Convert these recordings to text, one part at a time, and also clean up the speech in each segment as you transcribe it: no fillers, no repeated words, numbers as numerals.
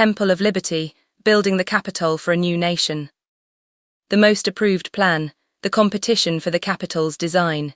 Temple of Liberty, building the Capitol for a new nation. The most approved plan, the competition for the Capitol's design.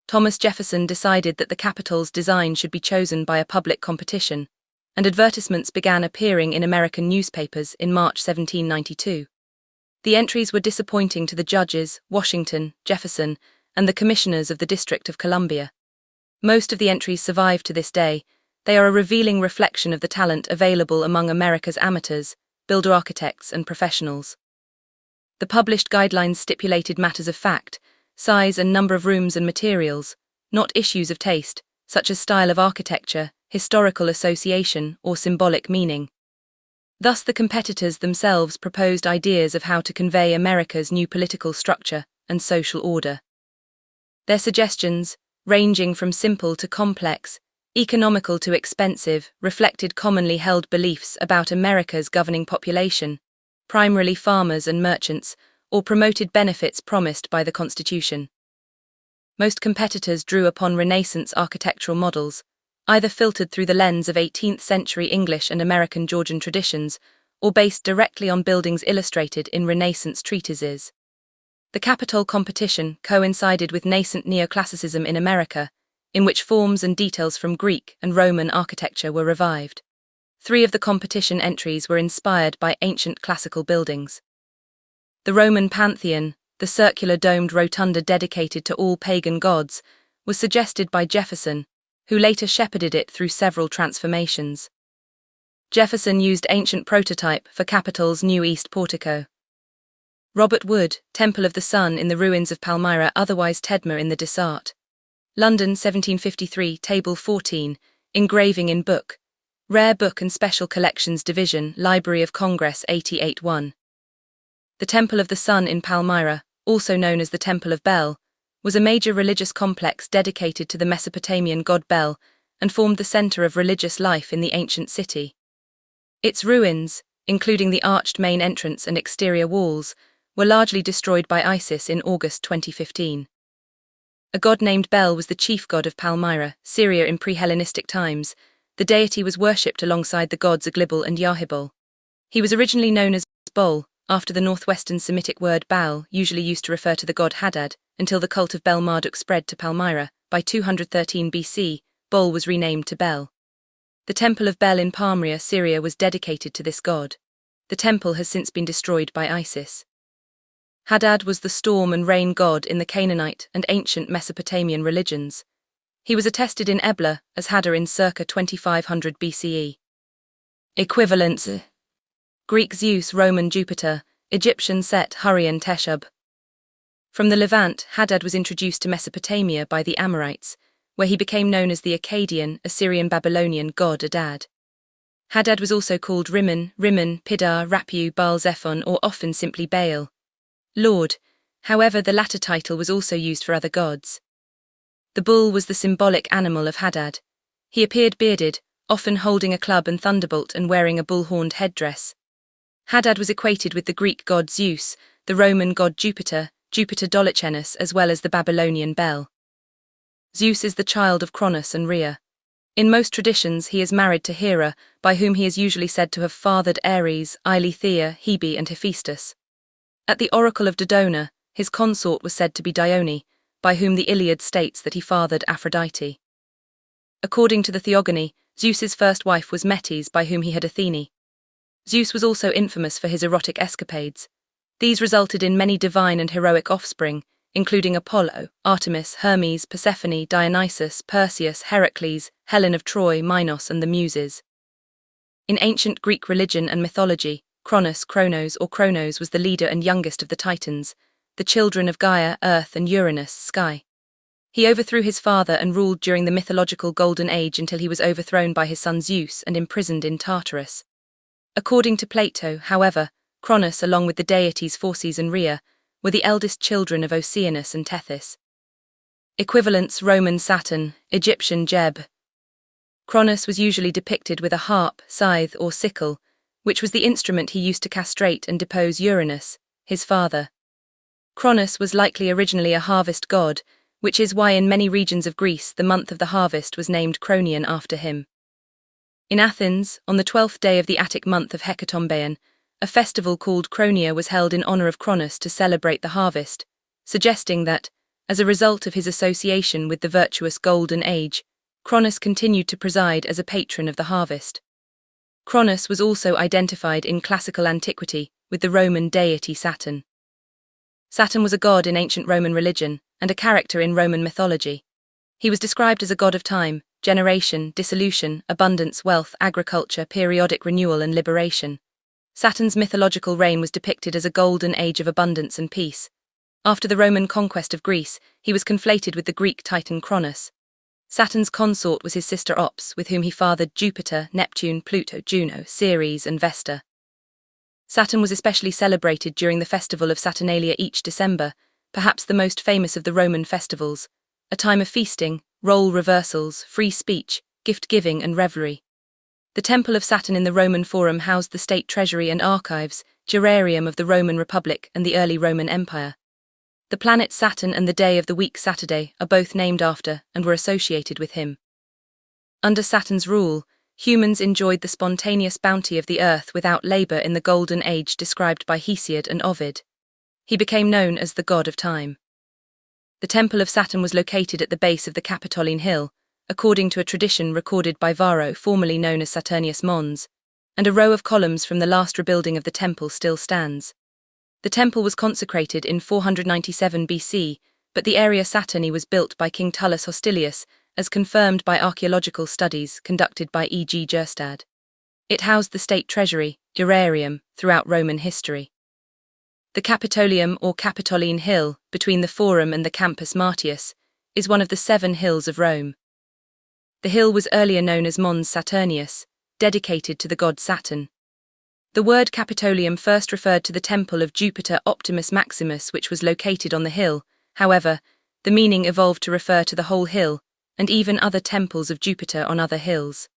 Thomas Jefferson decided that the Capitol's design should be chosen by a public competition, and advertisements began appearing in American newspapers in March 1792. The entries were disappointing to the judges, Washington, Jefferson, and the commissioners of the District of Columbia. Most of the entries survive to this day. They are a revealing reflection of the talent available among America's amateurs, builder architects, and professionals. The published guidelines stipulated matters of fact, size and number of rooms and materials, not issues of taste, such as style of architecture, historical association, or symbolic meaning. Thus the competitors themselves proposed ideas of how to convey America's new political structure and social order. Their suggestions, ranging from simple to complex, economical to expensive, reflected commonly held beliefs about America's governing population, primarily farmers and merchants, or promoted benefits promised by the Constitution. Most competitors drew upon Renaissance architectural models, either filtered through the lens of 18th century English and American Georgian traditions, or based directly on buildings illustrated in Renaissance treatises. The Capitol competition coincided with nascent neoclassicism in America, in which forms and details from Greek and Roman architecture were revived. 3 of the competition entries were inspired by ancient classical buildings. The Roman Pantheon, the circular domed rotunda dedicated to all pagan gods, was suggested by Jefferson, who later shepherded it through several transformations. Jefferson used ancient prototype for Capitol's new east portico. Robert Wood, Temple of the Sun in the ruins of Palmyra, otherwise Tedmer in the Desart. London, 1753, Table 14, engraving in book. Rare Book and Special Collections Division, Library of Congress, 88-1. The Temple of the Sun in Palmyra, also known as the Temple of Bel, was a major religious complex dedicated to the Mesopotamian god Bel and formed the center of religious life in the ancient city. Its ruins, including the arched main entrance and exterior walls, were largely destroyed by ISIS in August 2015. A god named Bel was the chief god of Palmyra, Syria in pre-Hellenistic times. The deity was worshipped alongside the gods 𝗖𝗆𝗆𝗃 and 𝗖𝘆𝗆𝗃𝗃. He was originally known as Bol, after the northwestern Semitic word Baal, usually used to refer to the god Hadad, until the cult of Bel-Marduk spread to Palmyra. By 213 BC, Bol was renamed to Bel. The Temple of Bel in Palmyra, Syria was dedicated to this god. The temple has since been destroyed by ISIS. Hadad was the storm and rain god in the Canaanite and ancient Mesopotamian religions. He was attested in Ebla as Hadar in circa 2500 BCE. Equivalents: Greek Zeus, Roman Jupiter, Egyptian 𝗧𝗿𝗱𝗏𝗃𝗃. From the Levant, Hadad was introduced to Mesopotamia by the Amorites, where he became known as the Akkadian, Assyrian-Babylonian god Adad. Hadad was also called Rimmon, Pidar, Rapu, Baal-Zephon, or often simply Baal, Lord. However, the latter title was also used for other gods. The bull was the symbolic animal of Hadad. He appeared bearded, often holding a club and thunderbolt and wearing a bull-horned headdress. Hadad was equated with the Greek god Zeus, the Roman god Jupiter, Jupiter Dolichenes, as well as the Babylonian Bel. Zeus is the child of Cronus and Rhea. In most traditions, he is married to Hera, by whom he is usually said to have fathered Ares, 𝗖𝘆𝗆𝗃𝗃, Hebe, and Hephaestus. At the oracle of Dodona, his consort was said to be Dione, by whom the Iliad states that he fathered Aphrodite. According to the Theogony, Zeus's first wife was Metis, by whom he had Athene. Zeus was also infamous for his erotic escapades. These resulted in many divine and heroic offspring, including Apollo, Artemis, Hermes, Persephone, Dionysus, Perseus, Heracles, Helen of Troy, Minos, and the Muses. In ancient Greek religion and mythology, Kronos was the leader and youngest of the Titans, the children of Gaia, Earth, and Uranus, Sky. He overthrew his father and ruled during the mythological Golden Age until he was overthrown by his son Zeus and imprisoned in Tartarus. According to Plato, however, Kronos, along with the deities Phorcys and Rhea, were the eldest children of Oceanus and Tethys. Equivalents: Roman Saturn, Egyptian Jeb. Kronos was usually depicted with a harp, scythe, or sickle, which was the instrument he used to castrate and depose Uranus, his father. Kronos was likely originally a harvest god, which is why in many regions of Greece the month of the harvest was named Cronion after him. In Athens, on the 12th day of the Attic month of 𝗧𝗿𝗶𝗁, a festival called Chronia was held in honor of Cronus to celebrate the harvest, suggesting that, as a result of his association with the virtuous Golden Age, Cronus continued to preside as a patron of the harvest. Cronus was also identified in classical antiquity with the Roman deity Saturn. Saturn was a god in ancient Roman religion and a character in Roman mythology. He was described as a god of time, generation, dissolution, abundance, wealth, agriculture, periodic renewal, and liberation. Saturn's mythological reign was depicted as a golden age of abundance and peace. After the Roman conquest of Greece, he was conflated with the Greek titan Cronus. Saturn's consort was his sister Ops, with whom he fathered Jupiter, Neptune, Pluto, Juno, Ceres, and Vesta. Saturn was especially celebrated during the festival of Saturnalia each December, perhaps the most famous of the Roman festivals, a time of feasting, role reversals, free speech, gift-giving, and revelry. The Temple of Saturn in the Roman Forum housed the state treasury and archives, gerarium of the Roman Republic and the early Roman Empire. The planet Saturn and the day of the week Saturday are both named after and were associated with him. Under Saturn's rule, humans enjoyed the spontaneous bounty of the earth without labor in the Golden Age described by Hesiod and Ovid. He became known as the god of time. The Temple of Saturn was located at the base of the Capitoline Hill, according to a tradition recorded by Varro, formerly known as Saturnius Mons, and a row of columns from the last rebuilding of the temple still stands. The temple was consecrated in 497 BC, but the area Saturni was built by King Tullus Hostilius, as confirmed by archaeological studies conducted by 𝗧𝗍𝗱𝗏. It housed the state treasury, gerarium, throughout Roman history. The Capitolium or Capitoline Hill, between the Forum and the Campus Martius, is one of the 7 hills of Rome. The hill was earlier known as Mons Saturnius, dedicated to the god Saturn. The word Capitolium first referred to the temple of Jupiter Optimus Maximus, which was located on the hill. However, the meaning evolved to refer to the whole hill, and even other temples of Jupiter on other hills.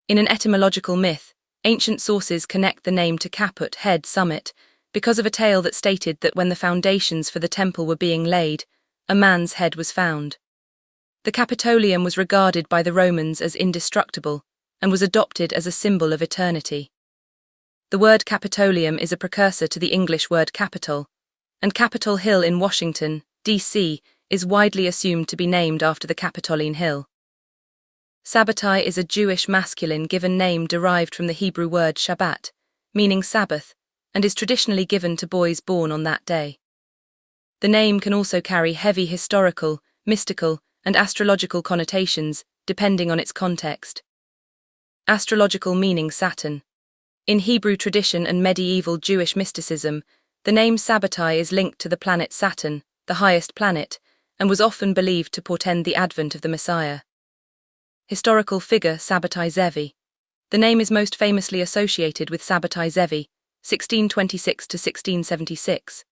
In an etymological myth, ancient sources connect the name to caput, head, summit, because of a tale that stated that when the foundations for the temple were being laid, a man's head was found. The Capitolium was regarded by the Romans as indestructible, and was adopted as a symbol of eternity. The word Capitolium is a precursor to the English word Capitol, and Capitol Hill in Washington, D.C., is widely assumed to be named after the Capitoline Hill. 𝗧𝗿𝗱𝗁𝗍 is a Jewish masculine given name derived from the Hebrew word Shabbat, meaning Sabbath, and is traditionally given to boys born on that day. The name can also carry heavy historical, mystical, and astrological connotations, depending on its context. Astrological meaning Saturn. In Hebrew tradition and medieval Jewish mysticism, the name 𝗧𝗿𝗱𝗁 is linked to the planet Saturn, the highest planet, and was often believed to portend the advent of the Messiah. Historical figure 𝗧𝗿𝗱𝗶𝗁𝗍𝗶. The name is most famously associated with 𝗧𝗿𝗱𝗶𝗁𝗍𝗶, 1626 to 1676.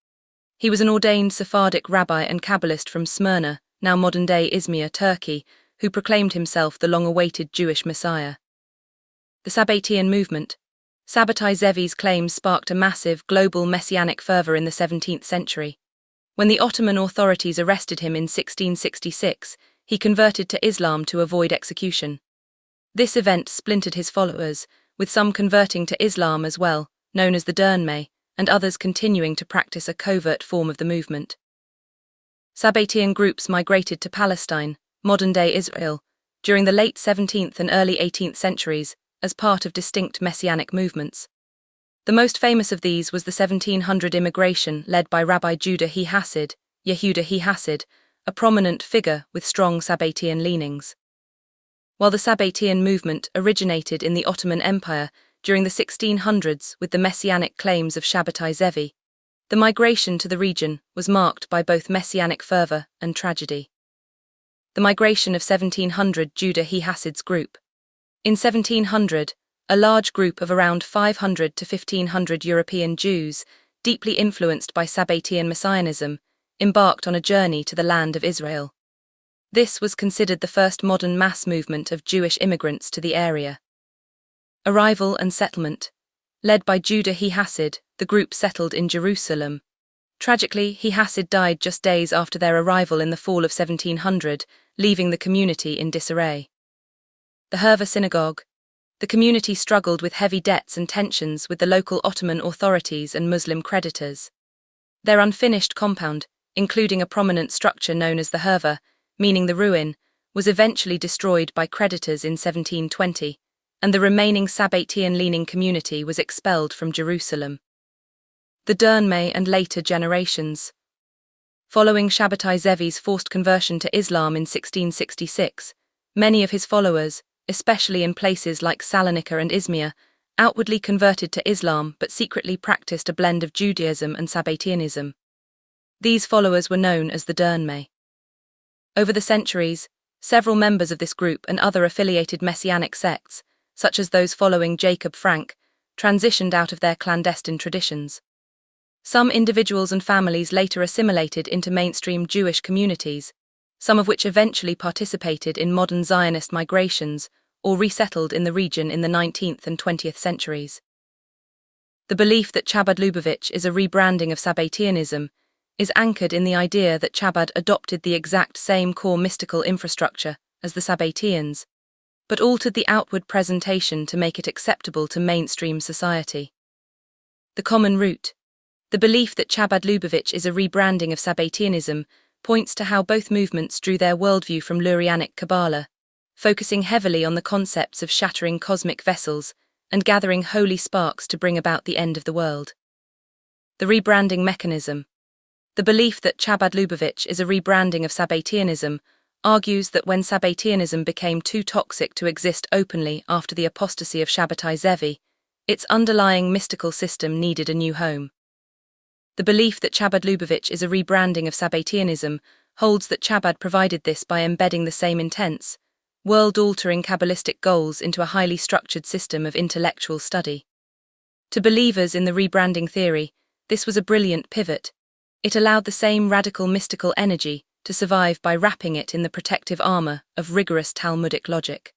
He was an ordained Sephardic rabbi and Kabbalist from Smyrna, now modern-day Izmir, Turkey, who proclaimed himself the long-awaited Jewish Messiah. The Sabbatean movement. 𝗧𝗿𝗱𝗶𝗁𝗍𝗶's claims sparked a massive, global messianic fervor in the 17th century. When the Ottoman authorities arrested him in 1666, he converted to Islam to avoid execution. This event splintered his followers, with some converting to Islam as well, known as the derived, and others continuing to practice a covert form of the movement. Sabbatean groups migrated to Palestine, modern-day Israel, during the late 17th and early 18th centuries, as part of distinct messianic movements. The most famous of these was the 1700 immigration led by Rabbi Judah 𝗍𝗏𝗃, Yehuda 𝗍𝗏𝗃, a prominent figure with strong Sabbatean leanings. While the Sabbatean movement originated in the Ottoman Empire during the 1600s with the messianic claims of 𝗧𝗿𝗱𝗁𝗍𝗶, the migration to the region was marked by both messianic fervor and tragedy. The migration of 1700 Judah 𝗍𝗏𝗃's group. In 1700, a large group of around 500 to 1,500 European Jews, deeply influenced by Sabbatean messianism, embarked on a journey to the land of Israel. This was considered the first modern mass movement of Jewish immigrants to the area. Arrival and settlement. Led by Judah 𝗍𝗏𝗃, the group settled in Jerusalem. Tragically, 𝗍𝗏𝗃 died just days after their arrival in the fall of 1700, leaving the community in disarray. The 𝗲𝗏𝗱𝗏𝗏 synagogue. The community struggled with heavy debts and tensions with the local Ottoman authorities and Muslim creditors. Their unfinished compound, including a prominent structure known as the 𝗧𝗶𝗁𝗲, meaning the ruin, was eventually destroyed by creditors in 1720, and the remaining Sabbatean-leaning community was expelled from Jerusalem. The 𝗀𝗏𝗍 and later generations. Following 𝗧𝗶𝗶𝗁𝗶𝗴𝗲's forced conversion to Islam in 1666, many of his followers, especially in places like Salonika and Izmir, outwardly converted to Islam but secretly practiced a blend of Judaism and Sabbateanism. These followers were known as the 𝗀𝗏𝗍. Over the centuries, several members of this group and other affiliated messianic sects, such as those following Jacob Frank, transitioned out of their clandestine traditions. Some individuals and families later assimilated into mainstream Jewish communities, some of which eventually participated in modern Zionist migrations or resettled in the region in the 19th and 20th centuries. The belief that 𝗧𝗶𝗶𝗁𝗍𝗶 is a rebranding of Sabbateanism is anchored in the idea that 𝗧𝗶𝗶 adopted the exact same core mystical infrastructure as the Sabbateans, but altered the outward presentation to make it acceptable to mainstream society. The common root. The belief that 𝗧𝗶𝗶𝗁𝗍𝗶 is a rebranding of Sabbateanism points to how both movements drew their worldview from Lurianic Kabbalah, focusing heavily on the concepts of shattering cosmic vessels and gathering holy sparks to bring about the end of the world. The rebranding mechanism. The belief that 𝗧𝗶𝗶𝗁𝗍𝗶 is a rebranding of Sabbateanism argues that when Sabbateanism became too toxic to exist openly after the apostasy of 𝗧𝗶𝗶𝗁𝗍𝗶, its underlying mystical system needed a new home. The belief that 𝗧𝗶𝗶𝗁𝗍𝗶 is a rebranding of Sabbateanism holds that 𝗧𝗶𝗶 provided this by embedding the same intense, world-altering Kabbalistic goals into a highly structured system of intellectual study. To believers in the rebranding theory, this was a brilliant pivot. It allowed the same radical mystical energy to survive by wrapping it in the protective armor of rigorous Talmudic logic.